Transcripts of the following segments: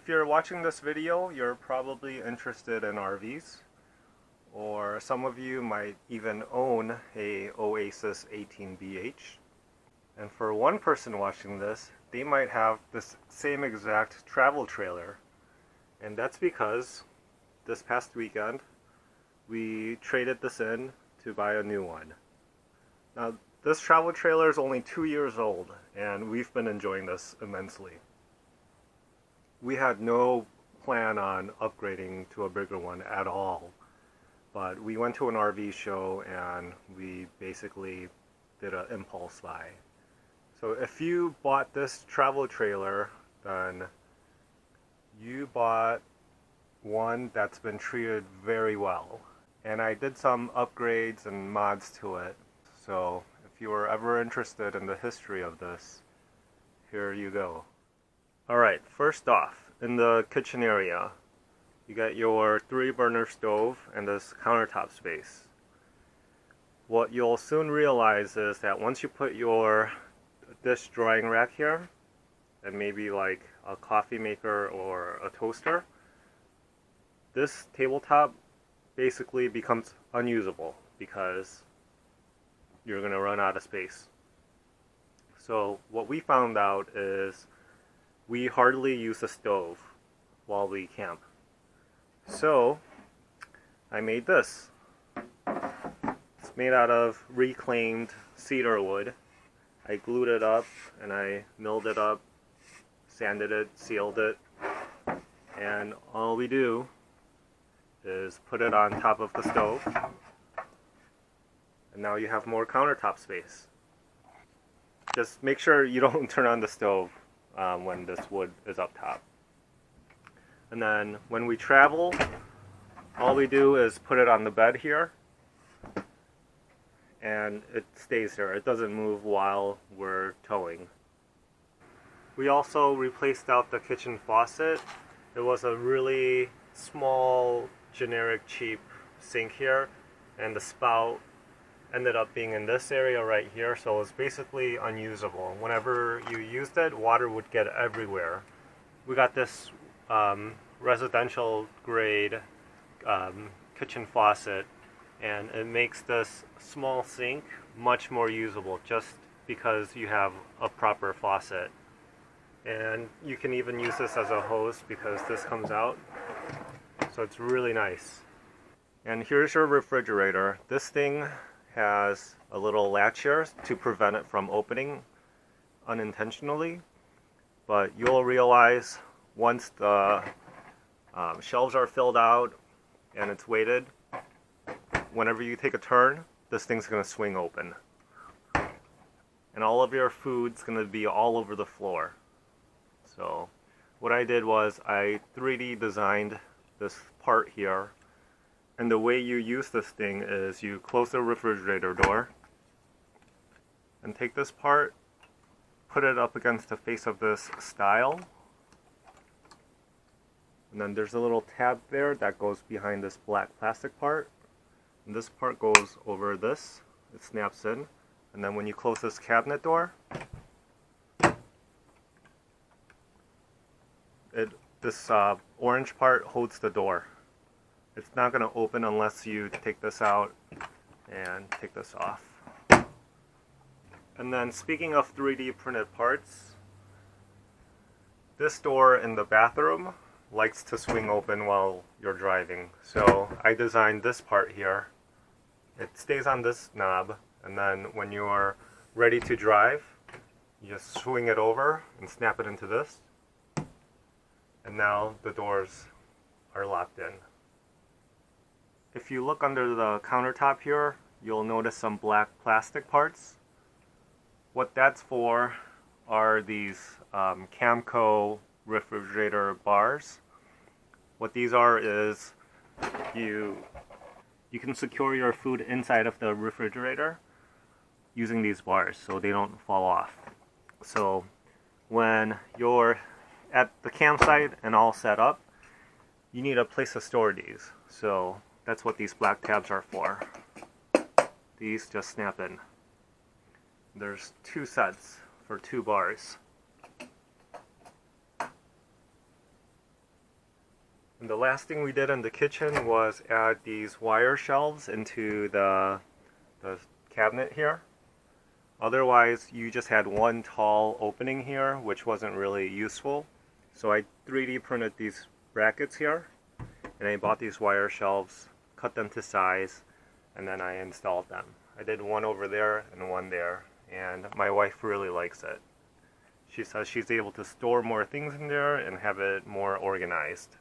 If you're watching this video, you're probably interested in RVs, or some of you might even own a Oasis 18BH. And for one person watching this, they might have this same exact travel trailer. And that's because this past weekend, we traded this in to buy a new one. Now, this travel trailer is only 2 years old, and we've been enjoying this immensely. We had no plan on upgrading to a bigger one at all, but we went to an RV show and we basically did an impulse buy. So if you bought this travel trailer, then you bought one that's been treated very well. And I did some upgrades and mods to it. So if you were ever interested in the history of this, here you go. Alright, first off, in the kitchen area, you got your 3-burner stove and this countertop space. What you'll soon realize is that once you put your dish drying rack here, and maybe like a coffee maker or a toaster, this tabletop basically becomes unusable because you're going to run out of space. So what we found out is we hardly use the stove while we camp. So I made this. It's made out of reclaimed cedar wood. I glued it up and I milled it up, sanded it, sealed it, and all we do is put it on top of the stove, and now you have more countertop space. Just make sure you don't turn on the stove when this wood is up top. And then when we travel, all we do is put it on the bed here, and it stays there. It doesn't move while we're towing. We also replaced out the kitchen faucet. It was a really small, generic, cheap sink here, and the spout ended up being in this area right here, so it was basically unusable. Whenever you used it, water would get everywhere. We got this residential grade kitchen faucet, and it makes this small sink much more usable just because you have a proper faucet. And you can even use this as a hose because this comes out, so it's really nice. And here's your refrigerator. This thing has a little latch here to prevent it from opening unintentionally, but you'll realize once the shelves are filled out and it's weighted, whenever you take a turn, this thing's going to swing open. And all of your food's going to be all over the floor. So what I did was I 3D designed this part here. And the way you use this thing is you close the refrigerator door and take this part, put it up against the face of this stile. And then there's a little tab there that goes behind this black plastic part. And this part goes over this. It snaps in. And then when you close this cabinet door, this orange part holds the door. It's not going to open unless you take this out and take this off. And then speaking of 3D printed parts, this door in the bathroom likes to swing open while you're driving. So I designed this part here. It stays on this knob, and then when you're ready to drive, you just swing it over and snap it into this. And now the doors are locked in. If you look under the countertop here, you'll notice some black plastic parts. What that's for are these Camco refrigerator bars. What these are is you can secure your food inside of the refrigerator using these bars so they don't fall off. So when you're at the campsite and all set up, you need a place to store these. So that's what these black tabs are for. These just snap in. There's 2 sets for 2 bars. And the last thing we did in the kitchen was add these wire shelves into the cabinet here. Otherwise, you just had one tall opening here, which wasn't really useful. So I 3D printed these brackets here, and I bought these wire shelves, cut them to size, and then I installed them. I did one over there and one there, and my wife really likes it. She says she's able to store more things in there and have it more organized.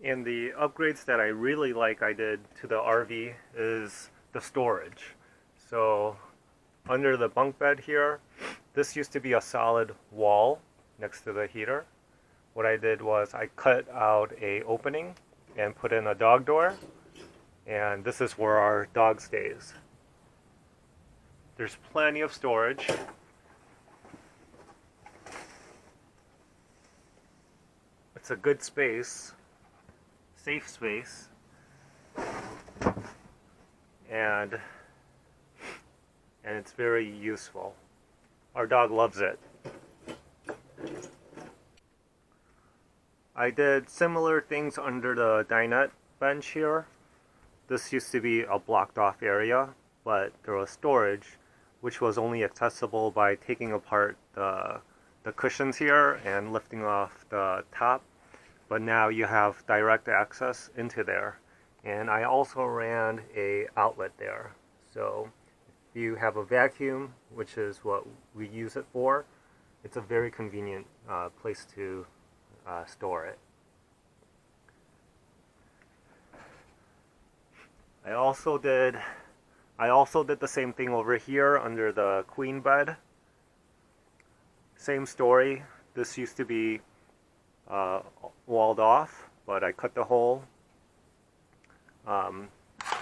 And the upgrades that I really like I did to the RV is the storage. So under the bunk bed here, this used to be a solid wall next to the heater. What I did was I cut out a opening and put in a dog door, and this is where our dog stays. There's plenty of storage. It's a good space, safe space, and it's very useful. Our dog loves it. I did similar things under the dinette bench here. This used to be a blocked off area, but there was storage, which was only accessible by taking apart the cushions here and lifting off the top. But now you have direct access into there. And I also ran a outlet there. So if you have a vacuum, which is what we use it for, it's a very convenient place to store it. I also did the same thing over here under the queen bed. Same story. This used to be walled off, but I cut the hole,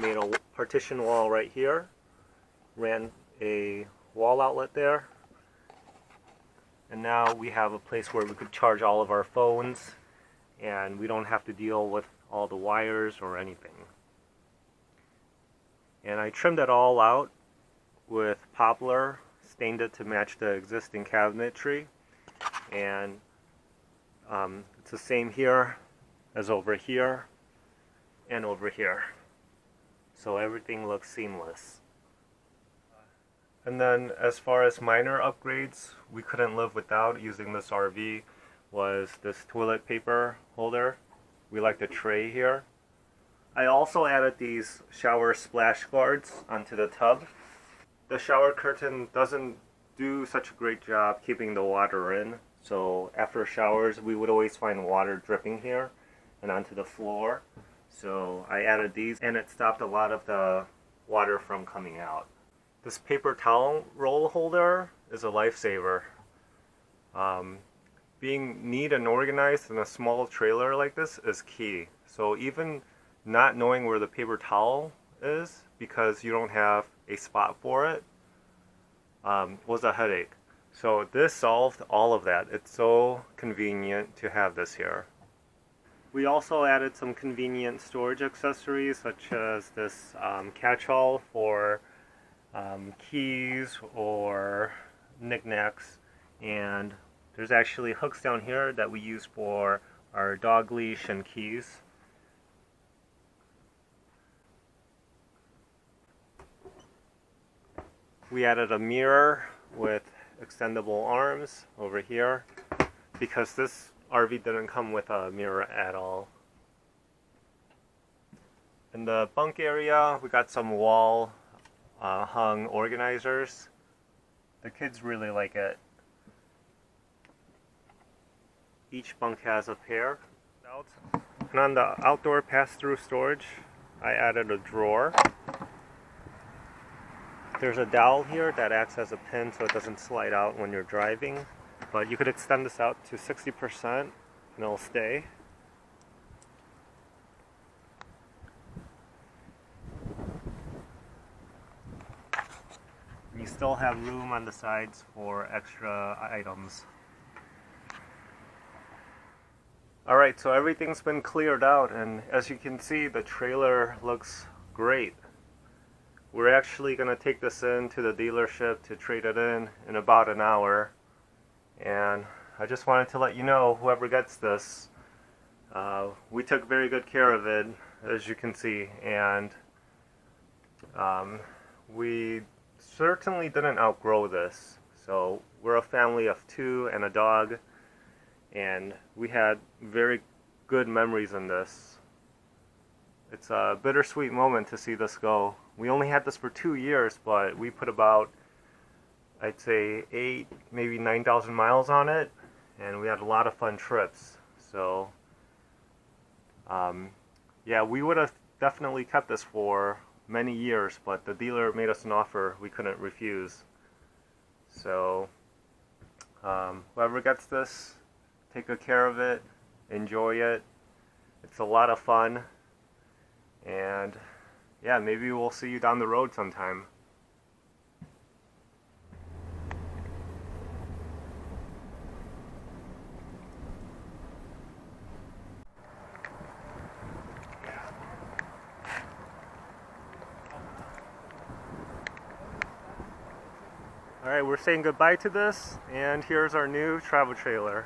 made a partition wall right here, ran a wall outlet there, and now we have a place where we could charge all of our phones, and we don't have to deal with all the wires or anything. And I trimmed it all out with poplar, stained it to match the existing cabinetry, and it's the same here as over here and over here. So everything looks seamless. And then as far as minor upgrades we couldn't live without using this RV was this toilet paper holder. We like the tray here. I also added these shower splash guards onto the tub. The shower curtain doesn't do such a great job keeping the water in, so after showers we would always find water dripping here and onto the floor. So I added these, and it stopped a lot of the water from coming out. This paper towel roll holder is a lifesaver. Being neat and organized in a small trailer like this is key. So even not knowing where the paper towel is because you don't have a spot for it was a headache. So this solved all of that. It's so convenient to have this here. We also added some convenient storage accessories such as this catch-all for keys or knickknacks, and there's actually hooks down here that we use for our dog leash and keys. We added a mirror with extendable arms over here because this RV didn't come with a mirror at all. In the bunk area we got some wall hung organizers. The kids really like it. Each bunk has a pair. And on the outdoor pass-through storage I added a drawer. There's a dowel here that acts as a pin so it doesn't slide out when you're driving, but you could extend this out to 60% and it'll stay. You still have room on the sides for extra items. Alright, so everything's been cleared out, and as you can see the trailer looks great. We're actually going to take this in to the dealership to trade it in about an hour. And I just wanted to let you know, whoever gets this, We took very good care of it, as you can see, and we certainly didn't outgrow this. So we're a family of 2 and a dog, and we had very good memories in this. It's a bittersweet moment to see this go. We only had this for 2 years, but we put about, I'd say, 8, maybe 9,000 miles on it, and we had a lot of fun trips. So yeah, we would have definitely kept this for many years, but the dealer made us an offer we couldn't refuse. So whoever gets this, take good care of it, enjoy it. It's a lot of fun, and yeah, maybe we'll see you down the road sometime. Alright, we're saying goodbye to this, and here's our new travel trailer.